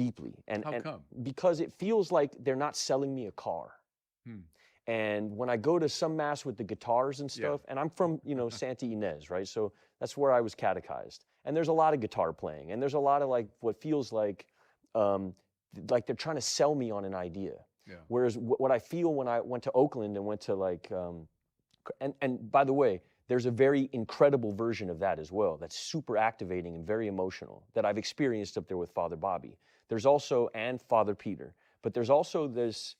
deeply. How come? Because it feels like they're not selling me a car. And when I go to some mass with the guitars and stuff, and I'm from, Santa Ynez, right? So that's where I was catechized. And there's a lot of guitar playing, and there's a lot of like what feels like they're trying to sell me on an idea. Yeah. Whereas what I feel when I went to Oakland and went to like, and by the way, there's a very incredible version of that as well. That's super activating and very emotional that I've experienced up there with Father Bobby. There's also, and Father Peter, but there's also this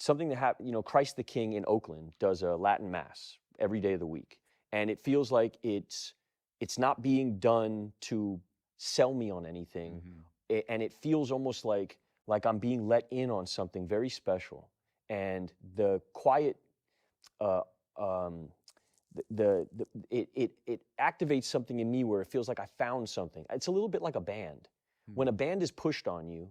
something that happened, Christ the King in Oakland does a Latin Mass every day of the week. And it feels like it's not being done to sell me on anything. And it feels almost like I'm being let in on something very special. And the quiet, it activates something in me where it feels like I found something. It's a little bit like a band. When a band is pushed on you,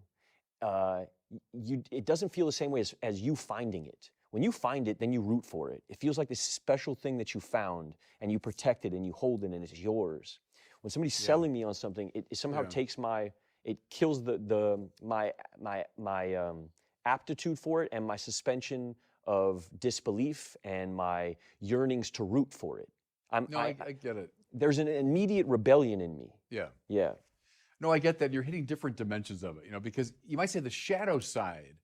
it doesn't feel the same way as you finding it. When you find it, then you root for it. It feels like this special thing that you found, and you protect it, and you hold it, and it's yours. When somebody's selling me on something, it somehow takes it kills my aptitude for it, and my suspension of disbelief, and my yearnings to root for it. I get it. There's an immediate rebellion in me. Yeah. Yeah. No, I get that. You're hitting different dimensions of it, because you might say the shadow side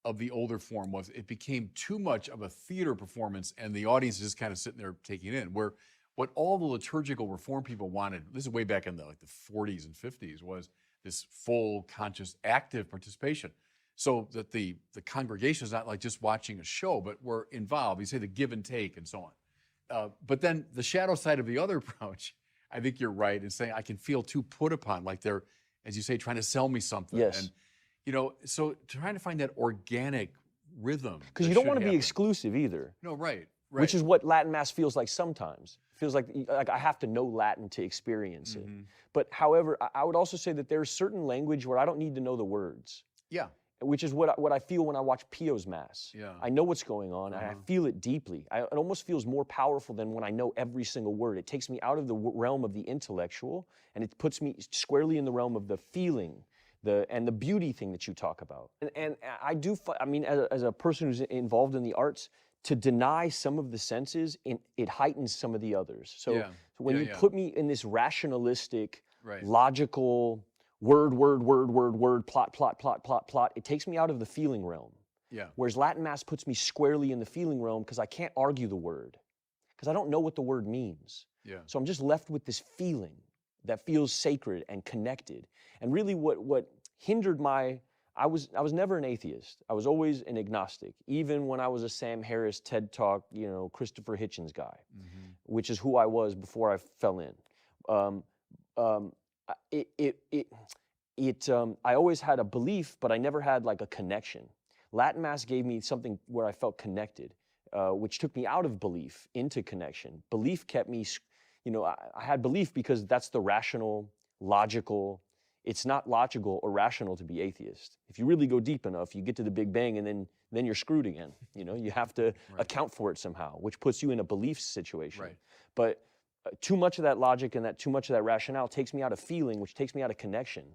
of the older form was it became too much of a theater performance, and the audience is just kind of sitting there taking it in. Where what all the liturgical reform people wanted, this is way back in the 40s and 50s, was this full, conscious, active participation. So that the congregation is not like just watching a show, but we're involved. You say the give and take and so on. But then the shadow side of the other approach, I think you're right in saying I can feel too put upon, like they're, as you say, trying to sell me something. Yes. And, so trying to find that organic rhythm. Because you don't want to be exclusive either. No, right. Which is what Latin Mass feels like sometimes. It feels like I have to know Latin to experience it. But however, I would also say that there's certain language where I don't need to know the words. Yeah. Which is what I feel when I watch Pio's Mass. Yeah. I know what's going on, and I feel it deeply. It almost feels more powerful than when I know every single word. It takes me out of the realm of the intellectual, and it puts me squarely in the realm of the feeling, and the beauty thing that you talk about. And I do, as a person who's involved in the arts, to deny some of the senses, it heightens some of the others. So when you put me in this rationalistic, logical, word, plot, it takes me out of the feeling realm. Yeah. Whereas Latin Mass puts me squarely in the feeling realm because I can't argue the word, because I don't know what the word means. Yeah. So I'm just left with this feeling that feels sacred and connected. And really what hindered I was never an atheist. I was always an agnostic, even when I was a Sam Harris, TED Talk, Christopher Hitchens guy, which is who I was before I fell in. I always had a belief, but I never had like a connection. Latin Mass gave me something where I felt connected, which took me out of belief into connection. Belief kept me, I had belief because that's the rational, logical. It's not logical or rational to be atheist. If you really go deep enough, you get to the Big Bang, and then you're screwed again. You have to account for it somehow, which puts you in a belief situation. Right. But too much of that logic and too much of that rationale takes me out of feeling, which takes me out of connection.